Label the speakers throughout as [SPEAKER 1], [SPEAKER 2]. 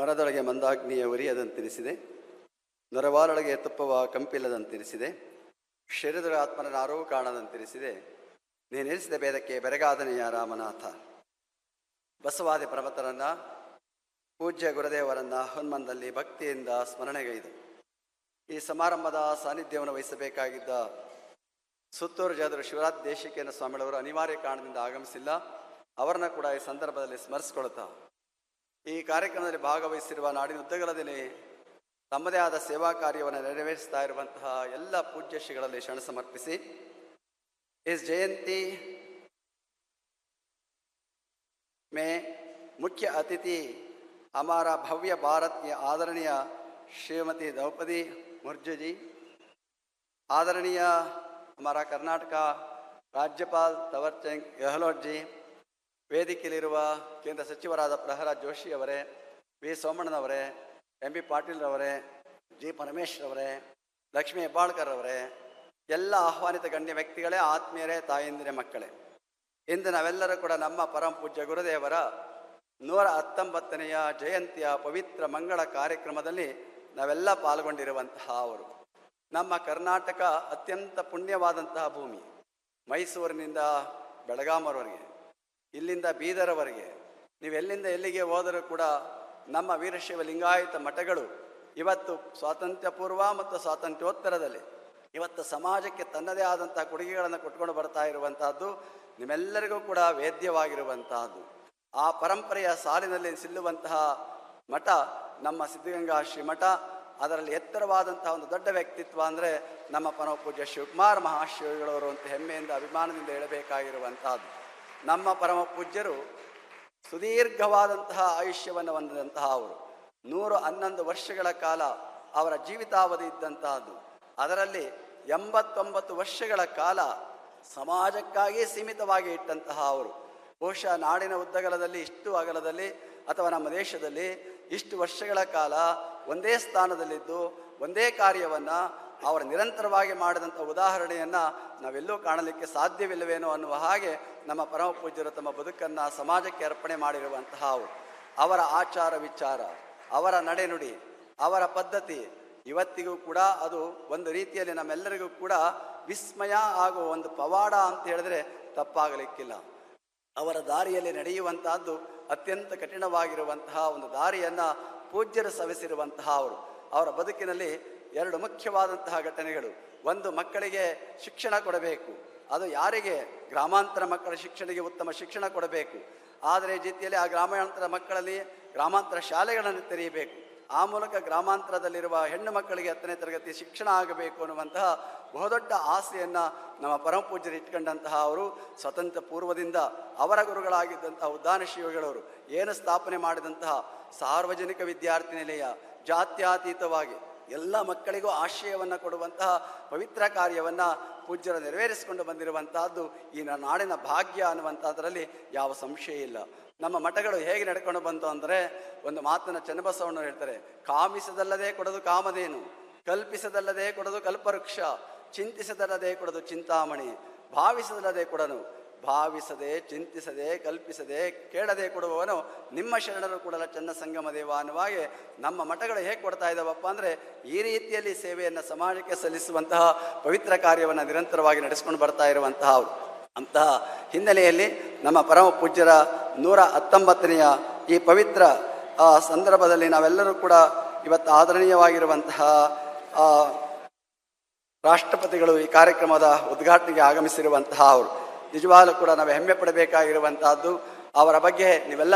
[SPEAKER 1] ಮರದೊಳಗೆ ಮಂದಾಗ್ನಿಯ ಉರಿಯದಂತೆನಿಸಿದೆ, ನೊರವಾರೊಳಗೆ ತುಪ್ಪವ ಕಂಪಿಲ್ಲದಂತೆನಿಸಿದೆ, ಶರೀರದ ಆತ್ಮನ ನಾರೂ ಕಾಣದಂತೆನಿಸಿದೆ. ನೀನೆನಿಸಿದ ಭೇದಕ್ಕೆ ಬೆರಗಾದನೆಯ ರಾಮನಾಥ. ಬಸವಾದಿ ಪ್ರಮತರನ್ನ, ಪೂಜ್ಯ ಗುರುದೇವರನ್ನ ಹನುಮಂದಲ್ಲಿ ಭಕ್ತಿಯಿಂದ ಸ್ಮರಣೆಗೈದು ಈ ಸಮಾರಂಭದ ಸಾನ್ನಿಧ್ಯವನ್ನು ವಹಿಸಬೇಕಾಗಿದ್ದ ಸುತ್ತೂರು ಜಗದ್ಗುರು ಶಿವರಾಜ ದೇಶಿಕೇಂದ್ರ ಸ್ವಾಮಿಗಳವರು ಅನಿವಾರ್ಯ ಕಾರಣದಿಂದ ಆಗಮಿಸಿಲ್ಲ. ಅವರನ್ನ ಕೂಡ ಈ ಸಂದರ್ಭದಲ್ಲಿ ಸ್ಮರಿಸಿಕೊಳ್ಳುತ್ತಾ, ಈ ಕಾರ್ಯಕ್ರಮದಲ್ಲಿ ಭಾಗವಹಿಸಿರುವ ನಾಡಿನ ಉದ್ದಗಲದಲ್ಲಿ ತಮ್ಮದೇ ಆದ ಸೇವಾ ಕಾರ್ಯವನ್ನು ನೆರವೇರಿಸ್ತಾ ಇರುವಂತಹ ಎಲ್ಲ ಪೂಜ್ಯ ಶ್ರೀಗಳಲ್ಲಿ ಶರಣ ಸಮರ್ಪಿಸಿ, इस जयंती में मुख्य अतिथि हमारा भव्य भारत की आदरणीय श्रीमती द्रौपदी मुर्मू जी, आदरणीय हमारा कर्नाटक राज्यपाल तवरचंद गेहलोट जी, ವೇದಿಕೆಯಲ್ಲಿರುವ ಕೇಂದ್ರ ಸಚಿವರಾದ ಪ್ರಹ್ಲಾದ್ ಜೋಶಿ ಅವರೇ, ವಿ ಸೋಮಣ್ಣನವರೇ, ಎಂ ಬಿ ಪಾಟೀಲ್ ಅವರೇ, ಜಿ ಪರಮೇಶ್ವರ್ ಅವರೇ, ಲಕ್ಷ್ಮೀ ಹೆಬ್ಬಾಳ್ಕರ್ ಅವರೇ, ಎಲ್ಲ ಆಹ್ವಾನಿತ ಗಣ್ಯ ವ್ಯಕ್ತಿಗಳೇ, ಆತ್ಮೀಯರೇ, ತಾಯಂದಿರೇ, ಮಕ್ಕಳೇ, ಇಂದು ನಾವೆಲ್ಲರೂ ಕೂಡ ನಮ್ಮ ಪರಮ ಪೂಜ್ಯ ಗುರುದೇವರ 119ನೆಯ ಜಯಂತಿಯ ಪವಿತ್ರ ಮಂಗಳ ಕಾರ್ಯಕ್ರಮದಲ್ಲಿ ನಾವೆಲ್ಲ ಪಾಲ್ಗೊಂಡಿರುವಂತಹ ಅವರು. ನಮ್ಮ ಕರ್ನಾಟಕ ಅತ್ಯಂತ ಪುಣ್ಯವಾದಂತಹ ಭೂಮಿ. ಮೈಸೂರಿನಿಂದ ಬೆಳಗಾಮರವರೆಗೆ, ಇಲ್ಲಿಂದ ಬೀದರ್ವರೆಗೆ, ನೀವೆಲ್ಲಿಂದ ಎಲ್ಲಿಗೆ ಹೋದರೂ ಕೂಡ ನಮ್ಮ ವೀರಶೈವ ಲಿಂಗಾಯತ ಮಠಗಳು ಇವತ್ತು ಸ್ವಾತಂತ್ರ್ಯ ಪೂರ್ವ ಮತ್ತು ಸ್ವಾತಂತ್ರ್ಯೋತ್ತರದಲ್ಲಿ ಇವತ್ತು ಸಮಾಜಕ್ಕೆ ತನ್ನದೇ ಆದಂತಹ ಕೊಡುಗೆಗಳನ್ನು ಕೊಟ್ಕೊಂಡು ಬರ್ತಾ ಇರುವಂತಹದ್ದು ನಿಮ್ಮೆಲ್ಲರಿಗೂ ಕೂಡ ವೇದ್ಯವಾಗಿರುವಂತಹದ್ದು. ಆ ಪರಂಪರೆಯ ಸಾಲಿನಲ್ಲಿ ಸಿಲ್ಲುವಂತಹ ಮಠ ನಮ್ಮ ಸಿದ್ಧಗಂಗಾ ಶ್ರೀ ಮಠ. ಅದರಲ್ಲಿ ಎತ್ತರವಾದಂತಹ ಒಂದು ದೊಡ್ಡ ವ್ಯಕ್ತಿತ್ವ ಅಂದರೆ ನಮ್ಮ ಪರಮ ಪೂಜ್ಯ ಶಿವಕುಮಾರ ಮಹಾಶಿವಗಳವರು ಅಂತ ಹೆಮ್ಮೆಯಿಂದ ಅಭಿಮಾನದಿಂದ ಹೇಳಬೇಕಾಗಿರುವಂತಹದ್ದು. ನಮ್ಮ ಪರಮ ಪೂಜ್ಯರು ಸುದೀರ್ಘವಾದಂತಹ ಆಯುಷ್ಯವನ್ನು ಹೊಂದಿದಂತಹ ಅವರು. 111 ವರ್ಷಗಳ ಕಾಲ ಅವರ ಜೀವಿತಾವಧಿ ಇದ್ದಂತಹದ್ದು. ಅದರಲ್ಲಿ 89 ವರ್ಷಗಳ ಕಾಲ ಸಮಾಜಕ್ಕಾಗಿ ಸೀಮಿತವಾಗಿ ಇಟ್ಟಂತಹ ಅವರು. ಬಹುಶಃ ನಾಡಿನ ಉದ್ದಗಲದಲ್ಲಿ, ಇಷ್ಟು ಅಗಲದಲ್ಲಿ ಅಥವಾ ನಮ್ಮ ದೇಶದಲ್ಲಿ ಇಷ್ಟು ವರ್ಷಗಳ ಕಾಲ ಒಂದೇ ಸ್ಥಾನದಲ್ಲಿದ್ದು ಒಂದೇ ಕಾರ್ಯವನ್ನು ಅವರು ನಿರಂತರವಾಗಿ ಮಾಡಿದಂಥ ಉದಾಹರಣೆಯನ್ನು ನಾವೆಲ್ಲೂ ಕಾಣಲಿಕ್ಕೆ ಸಾಧ್ಯವಿಲ್ಲವೇನೋ ಅನ್ನುವ ಹಾಗೆ ನಮ್ಮ ಪರಮ ಪೂಜ್ಯರು ತಮ್ಮ ಬದುಕನ್ನು ಸಮಾಜಕ್ಕೆ ಅರ್ಪಣೆ ಮಾಡಿರುವಂತಹ ಅವರು. ಅವರ ಆಚಾರ ವಿಚಾರ, ಅವರ ನಡೆನುಡಿ, ಅವರ ಪದ್ಧತಿ ಇವತ್ತಿಗೂ ಕೂಡ ಅದು ಒಂದು ರೀತಿಯಲ್ಲಿ ನಮ್ಮೆಲ್ಲರಿಗೂ ಕೂಡ ವಿಸ್ಮಯ ಹಾಗೂ ಒಂದು ಪವಾಡ ಅಂತ ಹೇಳಿದ್ರೆ ತಪ್ಪಾಗಲಿಕ್ಕಿಲ್ಲ. ಅವರ ದಾರಿಯಲ್ಲಿ ನಡೆಯುವಂತಹದ್ದು ಅತ್ಯಂತ ಕಠಿಣವಾಗಿರುವಂತಹ ಒಂದು ದಾರಿಯನ್ನು ಪೂಜ್ಯರು ಸವೆಸಿರುವಂತಹ ಅವರು. ಅವರ ಬದುಕಿನಲ್ಲಿ 2 ಮುಖ್ಯವಾದಂತಹ ಘಟನೆಗಳು. ಒಂದು, ಮಕ್ಕಳಿಗೆ ಶಿಕ್ಷಣ ಕೊಡಬೇಕು. ಅದು ಯಾರಿಗೆ? ಗ್ರಾಮಾಂತರ ಮಕ್ಕಳ ಶಿಕ್ಷಣಿಗೆ ಉತ್ತಮ ಶಿಕ್ಷಣ ಕೊಡಬೇಕು. ಆದರೆ ಜೊತೆಯಲ್ಲಿ ಆ ಗ್ರಾಮಾಂತರ ಮಕ್ಕಳಲ್ಲಿ ಗ್ರಾಮಾಂತರ ಶಾಲೆಗಳನ್ನು ತೆರೆಯಬೇಕು. ಆ ಮೂಲಕ ಗ್ರಾಮಾಂತರದಲ್ಲಿರುವ ಹೆಣ್ಣು ಮಕ್ಕಳಿಗೆ 10ನೇ ತರಗತಿ ಶಿಕ್ಷಣ ಆಗಬೇಕು ಅನ್ನುವಂತಹ ಬಹುದೊಡ್ಡ ಆಸೆಯನ್ನು ನಮ್ಮ ಪರಮ ಪೂಜ್ಯರು ಇಟ್ಕೊಂಡಂತಹ ಅವರು ಸ್ವತಂತ್ರ ಪೂರ್ವದಿಂದ ಅವರ ಗುರುಗಳಾಗಿದ್ದಂತಹ ಉದ್ದಾನ ಶಿವಗಳವರು ಏನು ಸ್ಥಾಪನೆ ಮಾಡಿದಂತಹ ಸಾರ್ವಜನಿಕ ವಿದ್ಯಾರ್ಥಿ ನಿಲಯ, ಜಾತ್ಯಾತೀತವಾಗಿ ಎಲ್ಲ ಮಕ್ಕಳಿಗೂ ಆಶ್ರಯವನ್ನು ಕೊಡುವಂತಹ ಪವಿತ್ರ ಕಾರ್ಯವನ್ನು ಪೂಜ್ಯರು ನೆರವೇರಿಸಿಕೊಂಡು ಬಂದಿರುವಂತಹದ್ದು ಈ ನಾಡಿನ ಭಾಗ್ಯ ಅನ್ನುವಂಥದ್ರಲ್ಲಿ ಯಾವ ಸಂಶಯ ಇಲ್ಲ. ನಮ್ಮ ಮಠಗಳು ಹೇಗೆ ನಡ್ಕೊಂಡು ಬಂತು ಅಂದರೆ, ಒಂದು ಮಾತನ್ನು ಚನ್ನಬಸವಣ್ಣವರು ಹೇಳ್ತಾರೆ, ಕಾಮಿಸದಲ್ಲದೆ ಕೊಡೋದು ಕಾಮಧೇನು, ಕಲ್ಪಿಸದಲ್ಲದೆ ಕೊಡೋದು ಕಲ್ಪವೃಕ್ಷ, ಚಿಂತಿಸದಲ್ಲದೆ ಕೊಡೋದು ಚಿಂತಾಮಣಿ, ಭಾವಿಸದಲ್ಲದೆ ಕೊಡನು, ಭಾವಿಸದೆ ಚಿಂತಿಸದೆ ಕಲ್ಪಿಸದೆ ಕೇಳದೆ ಕೊಡುವವನು ನಿಮ್ಮ ಶರಣರು ಕೊಡಲ ಚನ್ನ ಸಂಗಮ ದೇವ ಅನ್ನುವಾಗೆ ನಮ್ಮ ಮಠಗಳು ಹೇಗೆ ಕೊಡ್ತಾ ಇದ್ದಾವಪ್ಪ ಅಂದರೆ, ಈ ರೀತಿಯಲ್ಲಿ ಸೇವೆಯನ್ನು ಸಮಾಜಕ್ಕೆ ಸಲ್ಲಿಸುವಂತಹ ಪವಿತ್ರ ಕಾರ್ಯವನ್ನು ನಿರಂತರವಾಗಿ ನಡೆಸ್ಕೊಂಡು ಬರ್ತಾ ಇರುವಂತಹ ಅವರು. ಅಂತಹ ಹಿನ್ನೆಲೆಯಲ್ಲಿ ನಮ್ಮ ಪರಮ ಪೂಜ್ಯರ 119ನೆಯ ಈ ಪವಿತ್ರ ಸಂದರ್ಭದಲ್ಲಿ ನಾವೆಲ್ಲರೂ ಕೂಡ ಇವತ್ತು ಆದರಣೀಯವಾಗಿರುವಂತಹ ರಾಷ್ಟ್ರಪತಿಗಳು ಈ ಕಾರ್ಯಕ್ರಮದ ಉದ್ಘಾಟನೆಗೆ ಆಗಮಿಸಿರುವಂತಹ ಅವರು. ನಿಜವಾಗಲೂ ಕೂಡ ನಾವು ಹೆಮ್ಮೆ ಪಡಬೇಕಾಗಿರುವಂತಹದ್ದು. ಅವರ ಬಗ್ಗೆ ನೀವೆಲ್ಲ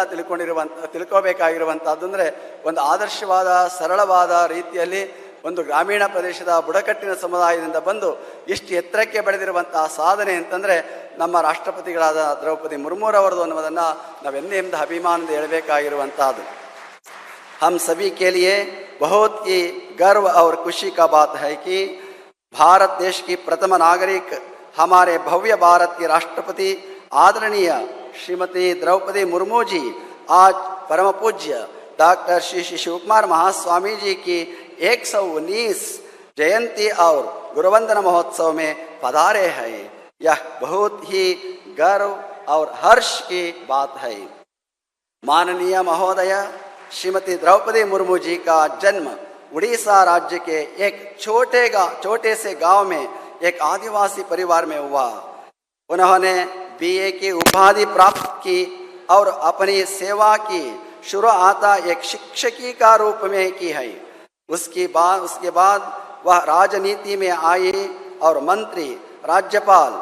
[SPEAKER 1] ತಿಳ್ಕೋಬೇಕಾಗಿರುವಂತಹದ್ದು ಅಂದರೆ, ಒಂದು ಆದರ್ಶವಾದ ಸರಳವಾದ ರೀತಿಯಲ್ಲಿ ಒಂದು ಗ್ರಾಮೀಣ ಪ್ರದೇಶದ ಬುಡಕಟ್ಟಿನ ಸಮುದಾಯದಿಂದ ಬಂದು ಇಷ್ಟು ಎತ್ತರಕ್ಕೆ ಬೆಳೆದಿರುವಂತಹ ಸಾಧನೆ ಅಂತಂದರೆ ನಮ್ಮ ರಾಷ್ಟ್ರಪತಿಗಳಾದ ದ್ರೌಪದಿ ಮುರ್ಮುರವರದು ಅನ್ನೋದನ್ನು ನಾವೆಂದೆಂದು ಅಭಿಮಾನದಿಂದ ಹೇಳಬೇಕಾಗಿರುವಂತಹದ್ದು. हम सभी के लिए बहुत ही गर्व और खुशी का बात है कि भारत देश की प्रथम नागरिक हमारे भव्य भारत के राष्ट्रपति आदरणीय श्रीमती द्रौपदी मुर्मू जी आज परम पूज्य डॉक्टर श्री शिवकुमार महास्वामी जी की 119 जयंती और गुरुवंदना महोत्सव में पधारे हैं. यह बहुत ही गर्व और हर्ष की बात है. माननीय महोदय श्रीमती द्रौपदी मुर्मू जी का जन्म उड़ीसा राज्य के एक छोटे से गांव में एक आदिवासी परिवार में हुआ। उन्होंने बीए की उपाधि प्राप्त की और अपनी सेवा की शुरुआत एक शिक्षकी का रूप में की है। उसके बाद वह राजनीति में आई और मंत्री, राज्यपाल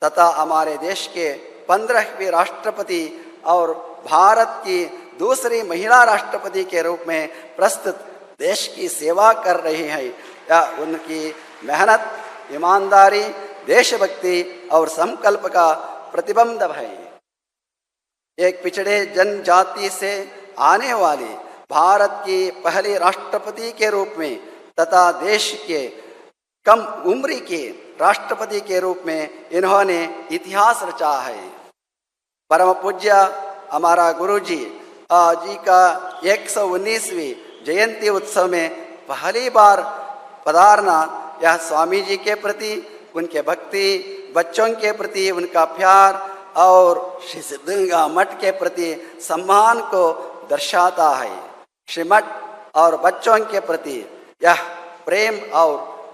[SPEAKER 1] तथा हमारे देश के 15वें राष्ट्रपति और भारत की दूसरी महिला राष्ट्रपति के रूप में प्रस्तुत देश की सेवा कर रही है। यह उनकी मेहनत, ईमानदारी, देशभक्ति और संकल्प का प्रतिबिंब है। एक पिछड़े जनजाति से आने वाली भारत की पहली राष्ट्रपति के रूप में तथा देश के कम उम्र के राष्ट्रपति के रूप में इन्होंने इतिहास रचा है। परम पूज्य हमारा गुरुजी जी का 119वीं जयंती उत्सव में पहली बार पधारना यह स्वामी जी के प्रति उनके भक्ति, बच्चों के प्रति उनका प्यार और श्री सिद्धगंगा मठ के प्रति सम्मान को दर्शाता है। श्री मठ और बच्चों के प्रति यह प्रेम और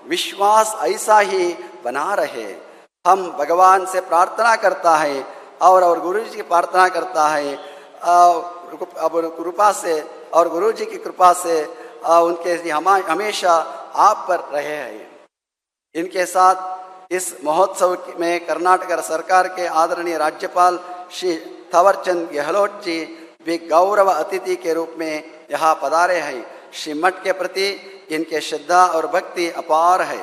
[SPEAKER 1] विश्वास ऐसा ही बना रहे। हम भगवान से प्रार्थना करता है और गुरु जी की प्रार्थना करता है कृपा से और गुरु जी की कृपा से उनके हमेशा आप पर रहे हैं। इनके साथ इस महोत्सव में कर्नाटक सरकार के आदरणीय राज्यपाल श्री थावरचंद गहलोत जी भी गौरव अतिथि के रूप में यहाँ पधारे हैं। श्री मठ के प्रति इनके श्रद्धा और भक्ति अपार है।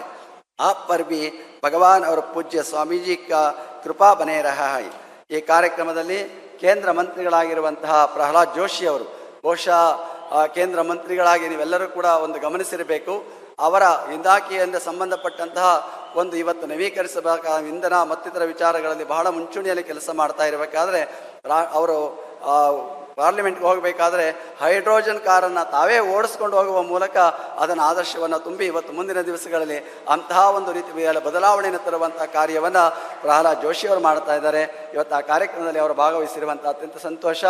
[SPEAKER 1] आप पर भी भगवान और पूज्य स्वामी जी का कृपा बने रहा है। ಈ ಕಾರ್ಯಕ್ರಮದಲ್ಲಿ ಕೇಂದ್ರ ಮಂತ್ರಿಗಳಾಗಿರುವಂತಹ ಪ್ರಹ್ಲಾದ್ ಜೋಶಿ ಅವರು ಬಹುಶಃ ಕೇಂದ್ರ ಮಂತ್ರಿಗಳಾಗಿ ನೀವೆಲ್ಲರೂ ಕೂಡ ಒಂದು ಗಮನಿಸಿರಬೇಕು. ಅವರ ಇಲಾಖೆಯಿಂದ ಸಂಬಂಧಪಟ್ಟಂತಹ ಒಂದು ಇವತ್ತು ನವೀಕರಿಸಬೇಕಾದ ಇಂಧನ ಮತ್ತಿತರ ವಿಚಾರಗಳಲ್ಲಿ ಬಹಳ ಮುಂಚೂಣಿಯಲ್ಲಿ ಕೆಲಸ ಮಾಡ್ತಾ ಇರಬೇಕಾದ್ರೆ ಅವರು ಪಾರ್ಲಿಮೆಂಟ್ಗೆ ಹೋಗಬೇಕಾದ್ರೆ ಹೈಡ್ರೋಜನ್ ಕಾರನ್ನು ತಾವೇ ಓಡಿಸ್ಕೊಂಡು ಹೋಗುವ ಮೂಲಕ ಅದನ್ನು ಆದರ್ಶವನ್ನು ತುಂಬಿ ಇವತ್ತು ಮುಂದಿನ ದಿವಸಗಳಲ್ಲಿ ಅಂತಹ ಒಂದು ರೀತಿ ಬದಲಾವಣೆಯನ್ನು ತರುವಂತಹ ಕಾರ್ಯವನ್ನು ಪ್ರಹ್ಲಾದ್ ಜೋಶಿ ಅವರು ಮಾಡ್ತಾ ಇದ್ದಾರೆ. ಇವತ್ತು ಆ ಕಾರ್ಯಕ್ರಮದಲ್ಲಿ ಅವರು ಭಾಗವಹಿಸಿರುವಂಥ ಅತ್ಯಂತ ಸಂತೋಷ.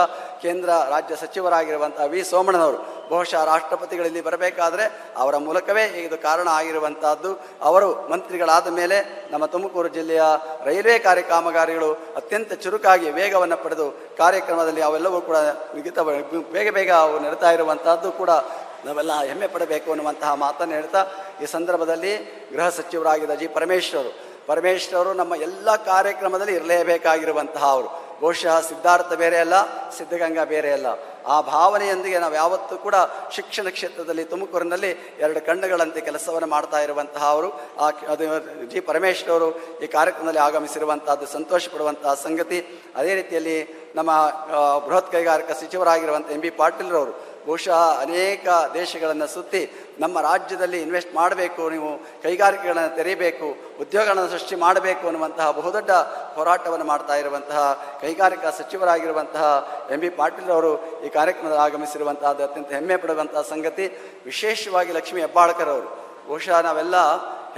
[SPEAKER 1] ಕೇಂದ್ರ ರಾಜ್ಯ ಸಚಿವರಾಗಿರುವಂಥ ವಿ ಸೋಮಣ್ಣನವರು ಬಹುಶಃ ರಾಷ್ಟ್ರಪತಿಗಳಲ್ಲಿ ಬರಬೇಕಾದ್ರೆ ಅವರ ಮೂಲಕವೇ ಇದು ಕಾರಣ ಆಗಿರುವಂತಹದ್ದು. ಅವರು ಮಂತ್ರಿಗಳಾದ ಮೇಲೆ ನಮ್ಮ ತುಮಕೂರು ಜಿಲ್ಲೆಯ ರೈಲ್ವೆ ಕಾಮಗಾರಿಗಳು ಅತ್ಯಂತ ಚುರುಕಾಗಿ ವೇಗವನ್ನು ಪಡೆದು ಕಾರ್ಯಕ್ರಮದಲ್ಲಿ ಅವೆಲ್ಲವೂ ಕೂಡ ಬೇಗ ಅವು ನಡೀತಾ ಇರುವಂತಹದ್ದು ಕೂಡ ನಾವೆಲ್ಲ ಹೆಮ್ಮೆ ಪಡಬೇಕು ಅನ್ನುವಂತಹ ಮಾತನ್ನು ಹೇಳ್ತಾ ಈ ಸಂದರ್ಭದಲ್ಲಿ ಗೃಹ ಸಚಿವರಾಗಿದ್ದ ಜಿ ಪರಮೇಶ್ವರ್ ನಮ್ಮ ಎಲ್ಲ ಕಾರ್ಯಕ್ರಮದಲ್ಲಿ ಇರಲೇಬೇಕಾಗಿರುವಂತಹ ಅವರು. ಬಹುಶಃ ಸಿದ್ಧಾರ್ಥ ಬೇರೆ ಅಲ್ಲ, ಸಿದ್ಧಗಂಗಾ ಬೇರೆ ಅಲ್ಲ. ಆ ಭಾವನೆಯೊಂದಿಗೆ ನಾವು ಯಾವತ್ತೂ ಕೂಡ ಶಿಕ್ಷಣ ಕ್ಷೇತ್ರದಲ್ಲಿ ತುಮಕೂರಿನಲ್ಲಿ ಎರಡು ಕಣ್ಣುಗಳಂತೆ ಕೆಲಸವನ್ನು ಮಾಡ್ತಾ ಇರುವಂತಹ ಅವರು. ಅದು ಜಿ ಪರಮೇಶ್ವರ್ ಅವರು ಈ ಕಾರ್ಯಕ್ರಮದಲ್ಲಿ ಆಗಮಿಸಿರುವಂತಹದ್ದು ಸಂತೋಷ ಪಡುವಂತಹ ಸಂಗತಿ. ಅದೇ ರೀತಿಯಲ್ಲಿ ನಮ್ಮ ಬೃಹತ್ ಕೈಗಾರಿಕಾ ಸಚಿವರಾಗಿರುವಂಥ ಎಂ ಬಿ ಪಾಟೀಲ್ರವರು ಬಹುಶಃ ಅನೇಕ ದೇಶಗಳನ್ನು ಸುತ್ತಿ ನಮ್ಮ ರಾಜ್ಯದಲ್ಲಿ ಇನ್ವೆಸ್ಟ್ ಮಾಡಬೇಕು, ನೀವು ಕೈಗಾರಿಕೆಗಳನ್ನು ತೆರೀಬೇಕು, ಉದ್ಯೋಗಗಳನ್ನು ಸೃಷ್ಟಿ ಮಾಡಬೇಕು ಅನ್ನುವಂತಹ ಬಹುದೊಡ್ಡ ಹೋರಾಟವನ್ನು ಮಾಡ್ತಾ ಇರುವಂತಹ ಕೈಗಾರಿಕಾ ಸಚಿವರಾಗಿರುವಂತಹ ಎಂ ಬಿ ಪಾಟೀಲ್ ಅವರು ಈ ಕಾರ್ಯಕ್ರಮದಲ್ಲಿ ಆಗಮಿಸಿರುವಂತಹದ್ದು ಅತ್ಯಂತ ಹೆಮ್ಮೆ ಪಡುವಂತಹ ಸಂಗತಿ. ವಿಶೇಷವಾಗಿ ಲಕ್ಷ್ಮೀ ಹೆಬ್ಬಾಳ್ಕರ್ ಅವರು ಬಹುಶಃ ನಾವೆಲ್ಲ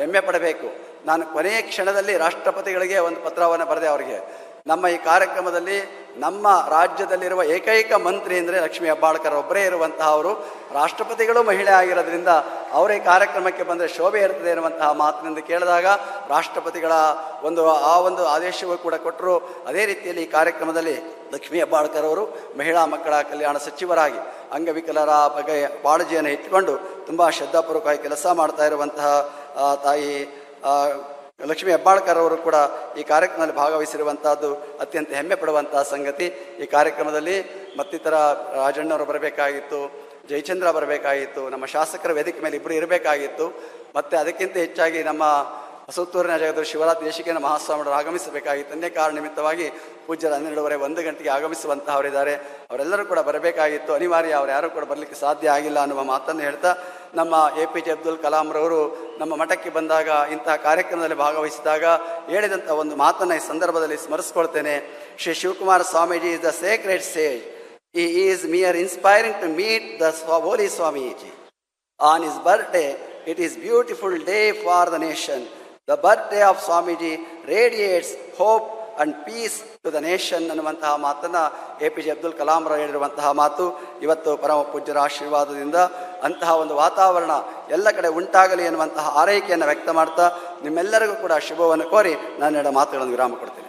[SPEAKER 1] ಹೆಮ್ಮೆ ಪಡಬೇಕು. ನಾನು ಕೊನೆಯ ಕ್ಷಣದಲ್ಲಿ ರಾಷ್ಟ್ರಪತಿಗಳಿಗೆ ಒಂದು ಪತ್ರವನ್ನು ಬರೆದೆ ಅವರಿಗೆ. ನಮ್ಮ ಈ ಕಾರ್ಯಕ್ರಮದಲ್ಲಿ ನಮ್ಮ ರಾಜ್ಯದಲ್ಲಿರುವ ಏಕೈಕ ಮಂತ್ರಿ ಅಂದರೆ ಲಕ್ಷ್ಮೀ ಹೆಬ್ಬಾಳ್ಕರ್ ಒಬ್ಬರೇ ಇರುವಂತಹ ಅವರು. ರಾಷ್ಟ್ರಪತಿಗಳು ಮಹಿಳೆ ಆಗಿರೋದ್ರಿಂದ ಅವರೇ ಕಾರ್ಯಕ್ರಮಕ್ಕೆ ಬಂದರೆ ಶೋಭೆ ಇರ್ತದೆ ಎನ್ನುವಂತಹ ಮಾತಿನಿಂದ ಕೇಳಿದಾಗ ರಾಷ್ಟ್ರಪತಿಗಳ ಒಂದು ಆದೇಶವೂ ಕೂಡ ಕೊಟ್ಟರು. ಅದೇ ರೀತಿಯಲ್ಲಿ ಈ ಕಾರ್ಯಕ್ರಮದಲ್ಲಿ ಲಕ್ಷ್ಮೀ ಹೆಬ್ಬಾಳ್ಕರ್ ಅವರು ಮಹಿಳಾ ಮಕ್ಕಳ ಕಲ್ಯಾಣ ಸಚಿವರಾಗಿ ಅಂಗವಿಕಲರ ಬಗ್ಗೆ ಕಾಳಜಿಯನ್ನು ಇಟ್ಟುಕೊಂಡು ತುಂಬ ಶ್ರದ್ಧಾಪೂರ್ವಕವಾಗಿ ಕೆಲಸ ಮಾಡ್ತಾ ಇರುವಂತಹ ತಾಯಿ ಲಕ್ಷ್ಮೀ ಹೆಬ್ಬಾಳ್ಕರ್ ಅವರು ಕೂಡ ಈ ಕಾರ್ಯಕ್ರಮದಲ್ಲಿ ಭಾಗವಹಿಸಿರುವಂತಹದ್ದು ಅತ್ಯಂತ ಹೆಮ್ಮೆ ಪಡುವಂತಹ ಸಂಗತಿ. ಈ ಕಾರ್ಯಕ್ರಮದಲ್ಲಿ ಮತ್ತಿತರ ರಾಜಣ್ಣವರು ಬರಬೇಕಾಗಿತ್ತು, ಜಯಚಂದ್ರ ಬರಬೇಕಾಗಿತ್ತು, ನಮ್ಮ ಶಾಸಕರ ವೇದಿಕೆ ಮೇಲೆ ಇಬ್ಬರು ಇರಬೇಕಾಗಿತ್ತು. ಮತ್ತು ಅದಕ್ಕಿಂತ ಹೆಚ್ಚಾಗಿ ನಮ್ಮ ಸುತ್ತೂರಿನ ಜಗದ ಶಿವರಾತ್ರಿ ದೇಶಿಕೇನ ಮಹಾಸ್ವಾಮಿಗಳು ಆಗಮಿಸಬೇಕಾಗಿತ್ತು. ಅನ್ಯ ಕಾರಣ ನಿಮಿತ್ತವಾಗಿ ಪೂಜ್ಯರ 12:30 1 ಗಂಟೆಗೆ ಆಗಮಿಸುವಂತಹವರಿದ್ದಾರೆ. ಅವರೆಲ್ಲರೂ ಕೂಡ ಬರಬೇಕಾಗಿತ್ತು, ಅನಿವಾರ್ಯ. ಅವರು ಯಾರೂ ಕೂಡ ಬರಲಿಕ್ಕೆ ಸಾಧ್ಯ ಆಗಿಲ್ಲ ಅನ್ನುವ ಮಾತನ್ನು ಹೇಳ್ತಾ, ನಮ್ಮ APJ ಅಬ್ದುಲ್ ಕಲಾಂರವರು ನಮ್ಮ ಮಠಕ್ಕೆ ಬಂದಾಗ ಇಂತಹ ಕಾರ್ಯಕ್ರಮದಲ್ಲಿ ಭಾಗವಹಿಸಿದಾಗ ಹೇಳಿದಂಥ ಒಂದು ಮಾತನ್ನು ಈ ಸಂದರ್ಭದಲ್ಲಿ ಸ್ಮರಿಸ್ಕೊಳ್ತೇನೆ. Shri Shivakumara Swamiji is the sacred sage. He is mere inspiring to meet the holy Swamiji. On his birthday, it is beautiful day for the nation. The birthday of Swamiji radiates hope and peace to the nation ಅನ್ನುವಂತಹ ಮಾತನ್ನು APJ Abdul Kalam ಅವರು ಹೇಳಿರುವಂತಹ ಮಾತು ಇವತ್ತು ಪರಮ ಪೂಜ್ಯರ ಆಶೀರ್ವಾದದಿಂದ ಅಂತಹ ಒಂದು ವಾತಾವರಣ ಎಲ್ಲ ಕಡೆ ಉಂಟಾಗಲಿ ಎನ್ನುವಂತಹ ಆರೈಕೆಯನ್ನು ವ್ಯಕ್ತ ಮಾಡ್ತಾ ನಿಮ್ಮೆಲ್ಲರಿಗೂ ಕೂಡ ಶುಭವನ್ನು ಕೋರಿ ನಾನು ಎರಡು ಮಾತುಗಳನ್ನು ವಿರಾಮ ಕೊಡ್ತೀನಿ.